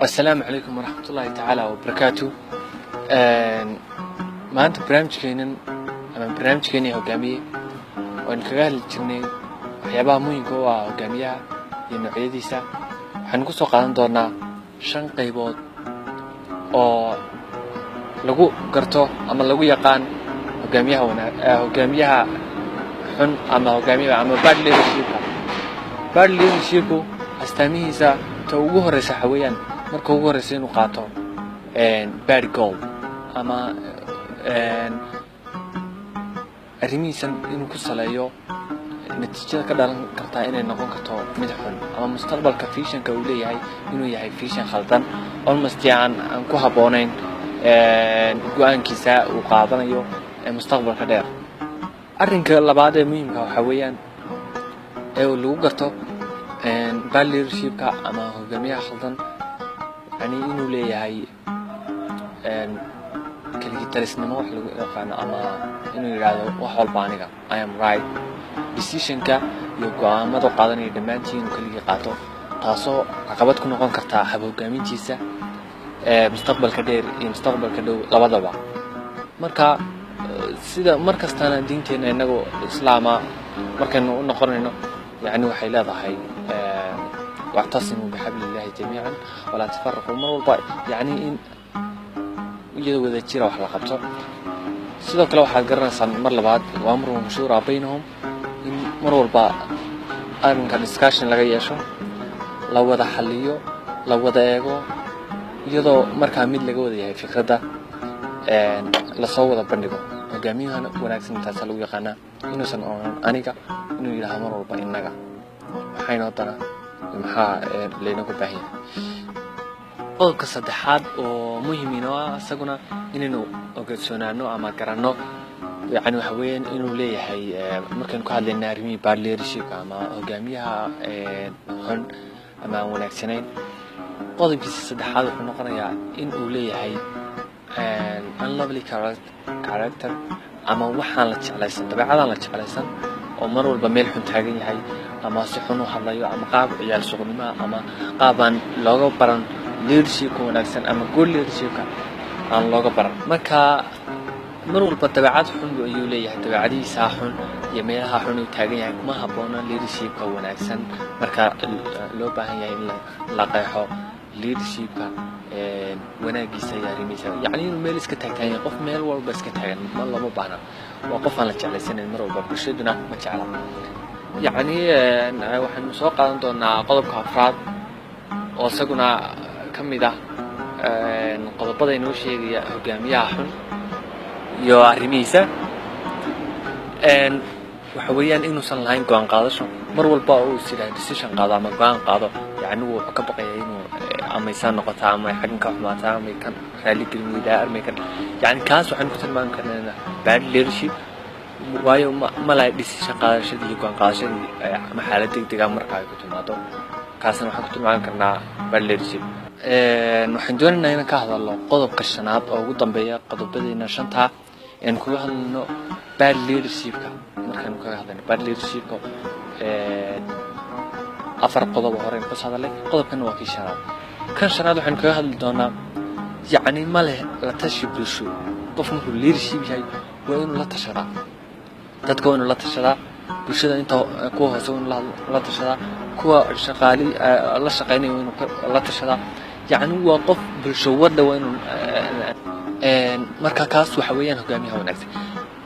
السلام عليكم ورحمة الله تعالى وبركاته. ما أنت برنامج كيني هجامي وإن كجال جني وحيابها مين كوا هجاميها ينوعية ديسا حنقص قادم دورنا شن قيبود أو لجو قرطه أما لجو يقان هجاميها هجاميها حن أما هجاميها أما بعد ليرشيبه استميزا توجه رسحويا marka ugu horeysa inuu qaato bad goal ama arrimihiisan inuu ku saleeyo natiijada ka dhalan karta inay noqon karto mid xun ama mustaqbalka visionka uu leeyahay inuu yahay vision khaldan almost aan ku haboonayn go'aankiisa uu qaadanayo mustaqbalka dheer. arrinka labaad ee muhiimka waxa weeyaan lagu garto bad leadershipka ama hogaamiyaha khaldan يعني إنه ليه هاي كلي ترسني ما وحلو قانا أما إنه يراد وحول بانيكا I am right decision كا يوقع ما توقعدني دمانتي إنه كلي قاتو تاسو عقبات كنا قن كرتا حبوا جامين تيسا مستقبل كدير مستقبل كدو لبضبع مركا سيدا مركز تانا دينتين إنه إسلاما مركا إنه نقرن إنه يعني وحيلا ضحي واعتصموا بحبل الله جميعا ولا تفرقوا مروا الباي يعني إن يجدوا إذا تشيروا حلا قبته سيدك لو حد قرنا صن مر لبعض وأمرهم مشورة بينهم إن مروا الباء أنا كان discussion لقى يشون لو وده حليو لو وده إيجو يجدوا مركامين لقوا ذي فكرة ده لصوّد بندقوا جميعا وناكسن تسلوا يقنا إنه سن أنيكا إنه يلها مروا الباء إنك حين وطنا maxaa leeynagu baahan yahay qodobka saddexaad oo muhiim ah isaguna inaynu ogaansanaano ama garanno yani waxa weeyaan inuu leeyahay markaan ku hadlaynaa arrimaha bad leadership ama hogaamiyaha xun ama wanaagsanayn qodobkiisa saddexaad wuxuu noqonayaa in uu leeyahay unlovely character ama waxaan la jeclaysan dabeecadaan la jeclaysan oo mar walba meel xun taagan yahay ama si xun u hadlayo ama qaab ciyaal suuqnimo ama qaabaan looga baran leadership wanaagsan ama good leadership aan looga baran marka mar walba dabeecad xun ayuu leeyahay dabeecadiisa xun iyo meelaha xun uu taagan yahay kuma haboona leadership wanaagsan marka loo baahan yahay in la qeexo leadership wanaagiisa iyo arrimihiisa yani inuu meel iska taagtaagan qof meel walba iska taagan ma lama baahna waa qof aan la jeclaysanin mar walba bulshaduna ma jecla يعني waxaan soo qaadan doonaa qodobka afraad oo isaguna kamid ah qodobada inoo sheegaya hogaamiyaha xun iyo arrimihiisa waxa weeyaan inuusan lahayn go'aan qaadasho mar walba uu sidaa decision qaado ama go'aan qaado yani uu ka baqayaa inuu ama aysan noqoto ama xaggan ka xumaata ama kan raali gelin ama kan yani kaas waxaan ku tilmaami karnaa bad leadership waayo ma la decision qaadashadii iyo go'aan qaadashadii ama xaalad degdeg ah marka ay ku timaado kaasna waxaan ku tilmaami karnaa bad leadership waxaan doonaynaa inaan ka hadalno qodobka shanaad oo ugu dambeeya qodobadeena shanta aan ku hadalno bad leadership-ka markaan ka hadalno bad leadership-ka afar qodob hore ku hadalay qodobkan waa kii shanaad kan shanaad waxaan ka hadli doonaa yani ma leh la tashi bulsho qof markuu leadership yahay waa inuu la tashadaa dadka inuu la tashadaa bulshada inta kuwa hoose inuu la tashadaa kuwa shaqaali la shaqeynaya inuu la tashadaa yani waa qof bulsho wada waa inuu marka kaas waxa weeyaan hogaamiyaha wanaagsan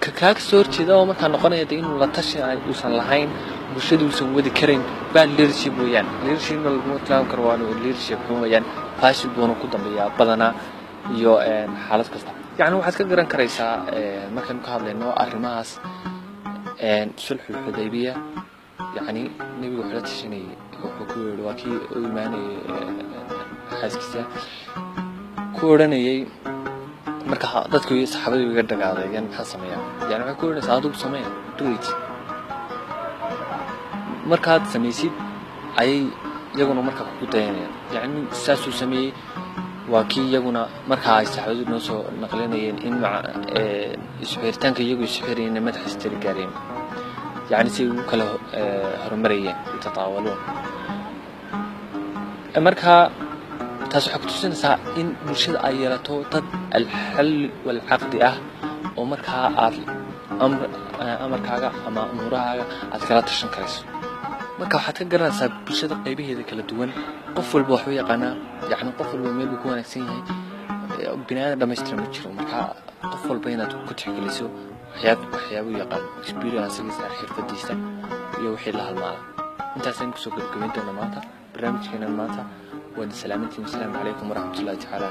ka soo horjeeda oo marka noqonaya inuu la tashay uusan lahayn bulshadu uusan wadi karin bad leadership weeyaan leadership lagu tilmaami karo waa leadership weeyaan fashil buu ku dambeeyaa badanaa iyo xaalad kasta يعني waxaad ka garan karaysaa markaan ka hadlayno arrimahaas sulh al-Hudaybiyah يعني nabiga wuxuu la tashanay wuxuu ku yiri waa kii uu iimaanay xaaskiisa ku oranayay marka dadku iyo saxaabadu iga dagaadayeen maxaa sameeyaa yani waxa ku yiri saaduu sameeyo duwid markaad sameeysid ay iyaguna marka ku dayanayaan yani saasuu sameeyay وكي يجونا مركها يستحوذون نصو نقلين إن مع إسحيرتان كي يجوا إسحيرين ما تحستري كريم يعني سيقول كله هرمرية يتطاولون مركها taas waxay ku tusinaysaa in bulshada ay yeelato dad alxal walcaqdi ah oo markaa aad amarkaaga ama umurahaaga aad kala tashan karayso marka waxaad ka garanaysaa bulshada qaybaheeda kala duwan qof walba wax u yaqaanaa yacni qof walba meel uu ku wanaagsan yahay binaada dhammaystiran ma jiro marka qof walba inaad ku tixgeliso waxyaabo yaqaan experience-giisa xirfadiisa iyo wixii la halmaala intaasaan kusoo gabagabayn doonaa maanta barnaamijkeena maanta waa salaamantiin. Assalaamu calaykum waraxmatullaahi tacaala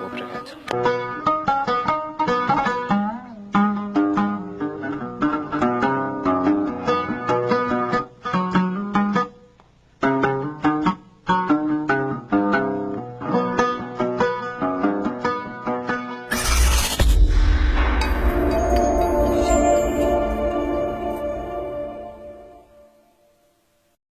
wabarakaatuh.